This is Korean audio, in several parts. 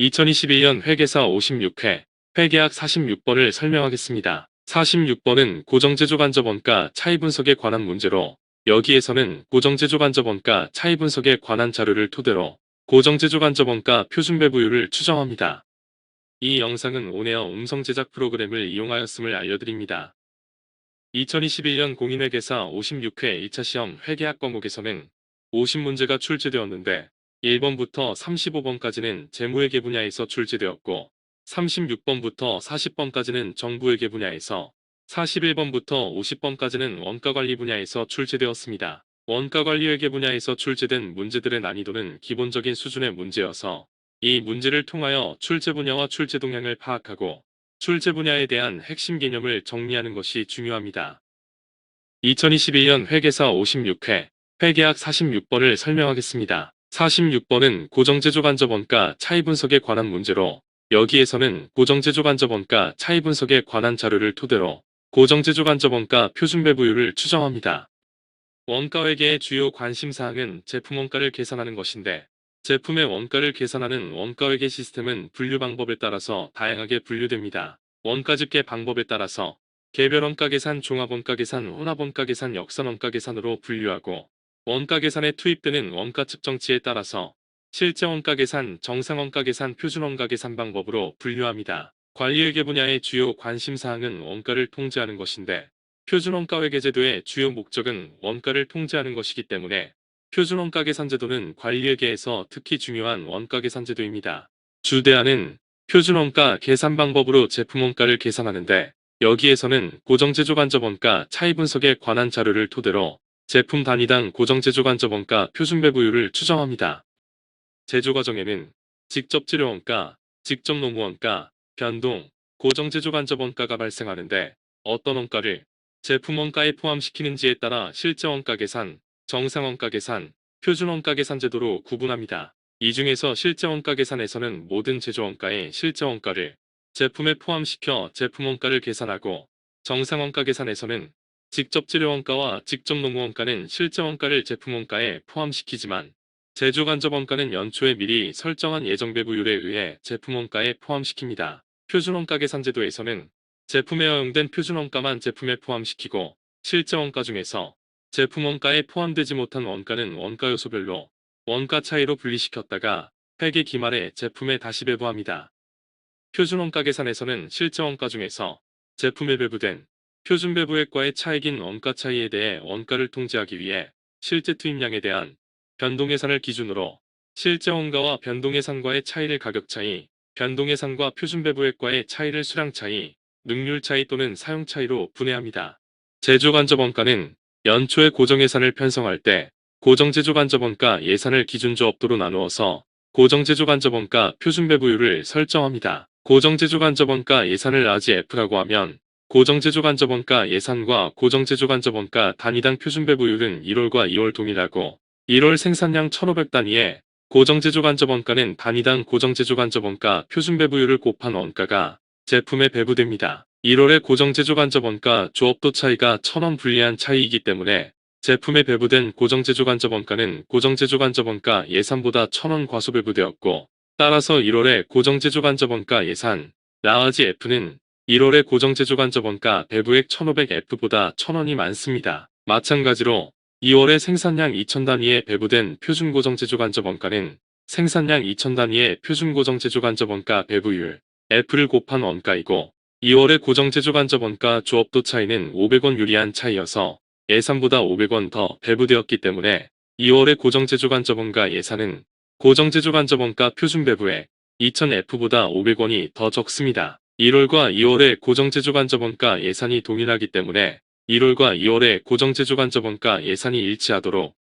2021년 회계사 56회 회계학 46번을 설명하겠습니다. 46번은 고정제조간접원가 차이분석에 관한 문제로 여기에서는 고정제조간접원가 차이분석에 관한 자료를 토대로 고정제조간접원가 표준배부율을 추정합니다. 이 영상은 온에어 음성 제작 프로그램을 이용하였음을 알려드립니다. 2021년 공인회계사 56회 2차 시험 회계학 과목에서는 50문제가 출제되었는데 1번부터 35번까지는 재무회계 분야에서 출제되었고 36번부터 40번까지는 정부회계 분야에서 41번부터 50번까지는 원가관리 분야에서 출제되었습니다. 원가관리회계 분야에서 출제된 문제들의 난이도는 기본적인 수준의 문제여서 이 문제를 통하여 출제 분야와 출제 동향을 파악하고 출제 분야에 대한 핵심 개념을 정리하는 것이 중요합니다. 2021년 회계사 56회 회계학 46번을 설명하겠습니다. 46번은 고정제조간접원가 차이분석에 관한 문제로 여기에서는 고정제조간접원가 차이분석에 관한 자료를 토대로 고정제조간접원가 표준배부율을 추정합니다. 원가회계의 주요 관심사항은 제품원가를 계산하는 것인데 제품의 원가를 계산하는 원가회계 시스템은 분류 방법에 따라서 다양하게 분류됩니다. 원가집계 방법에 따라서 개별원가 계산, 종합원가 계산, 혼합원가 계산, 역산원가 계산으로 분류하고 원가 계산에 투입되는 원가 측정치에 따라서 실제원가 계산, 정상원가 계산, 표준원가 계산 방법으로 분류합니다. 관리회계 분야의 주요 관심사항은 원가를 통제하는 것인데 표준원가회계 제도의 주요 목적은 원가를 통제하는 것이기 때문에 표준원가 계산제도는 관리회계에서 특히 중요한 원가 계산제도입니다. 주대안은 표준원가 계산 방법으로 제품원가를 계산하는데 여기에서는 고정제조간접원가 차이분석에 관한 자료를 토대로 제품 단위당 고정제조간접원가 표준배부율을 추정합니다. 제조 과정에는 직접 재료원가, 직접 노무원가, 변동, 고정제조간접원가가 발생하는데 어떤 원가를 제품원가에 포함시키는지에 따라 실제원가 계산, 정상원가 계산, 표준원가 계산 제도로 구분합니다. 이 중에서 실제원가 계산에서는 모든 제조원가의 실제원가를 제품에 포함시켜 제품원가를 계산하고 정상원가 계산에서는 직접 재료원가와 직접 노무원가는 실제원가를 제품원가에 포함시키지만 제조간접원가는 연초에 미리 설정한 예정배부율에 의해 제품원가에 포함시킵니다. 표준원가 계산제도에서는 제품에 허용된 표준원가만 제품에 포함시키고 실제원가 중에서 제품원가에 포함되지 못한 원가는 원가 요소별로 원가 차이로 분리시켰다가 회계 기말에 제품에 다시 배부합니다. 표준원가 계산에서는 실제원가 중에서 제품에 배부된 표준배부액과의 차익인 원가 차이에 대해 원가를 통제하기 위해 실제 투입량에 대한 변동예산을 기준으로 실제원가와 변동예산과의 차이를 가격차이, 변동예산과 표준배부액과의 차이를 수량차이, 능률차이 또는 사용차이로 분해합니다. 제조간접원가는 연초에 고정예산을 편성할 때 고정제조간접원가 예산을 기준조업도로 나누어서 고정제조간접원가 표준배부율을 설정합니다. 고정제조간접원가 예산을 라지 F라고 하면 고정제조간접원가 예산과 고정제조간접원가 단위당 표준배부율은 1월과 2월 동일하고 1월 생산량 1500단위에 고정제조간접원가는 단위당 고정제조간접원가 표준배부율을 곱한 원가가 제품에 배부됩니다. 1월의 고정제조간접원가 조업도 차이가 1000원 불리한 차이이기 때문에 제품에 배부된 고정제조간접원가는 고정제조간접원가 예산보다 1000원 과소배부되었고 따라서 1월의 고정제조간접원가 예산 라지 F는 1월의 고정제조간접원가 배부액 1500F보다 1000원이 많습니다. 마찬가지로 2월에 생산량 2000단위에 배부된 표준고정제조간접원가는 생산량 2000단위의 표준고정제조간접원가 배부율 F를 곱한 원가이고 2월의 고정제조간접원가 조업도 차이는 500원 유리한 차이여서 예산보다 500원 더 배부되었기 때문에 2월의 고정제조간접원가 예산은 고정제조간접원가 표준배부액 2000F보다 500원이 더 적습니다. 1월과 2월의 고정제조간접원가 예산이 동일하기 때문에 1월과 2월의 고정제조간접원가 예산이 일치하도록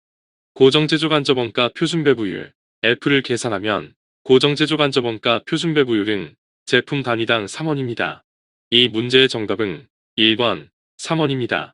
고정제조간접원가 표준배부율 F를 계산하면 고정제조간접원가 표준배부율은 제품 단위당 3원입니다. 이 문제의 정답은 1번 3원입니다.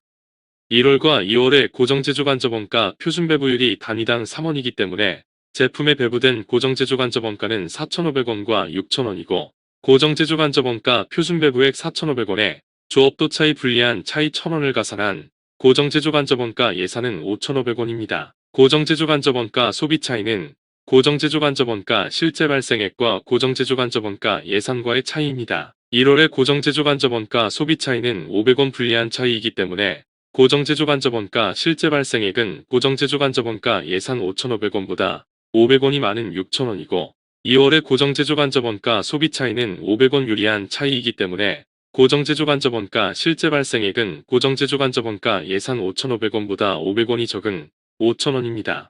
1월과 2월의 고정제조간접원가 표준배부율이 단위당 3원이기 때문에 제품에 배부된 고정제조간접원가는 4,500원과 6,000원이고 고정제조간접원가 표준배부액 4,500원에 조업도 차이 불리한 차이 1,000원을 가산한 고정제조간접원가 예산은 5,500원입니다. 고정제조간접원가 소비 차이는 고정제조간접원가 실제 발생액과 고정제조간접원가 예상과의 차이입니다. 1월의 고정제조간접원가 소비 차이는 500원 불리한 차이이기 때문에 고정제조간접원가 실제 발생액은 고정제조간접원가 예상 5,500원보다 500원이 많은 6,000원이고 2월의 고정제조간접원가 소비 차이는 500원 유리한 차이이기 때문에 고정제조간접원가 실제 발생액은 고정제조간접원가 예상 5,500원보다 500원이 적은 5,000원입니다.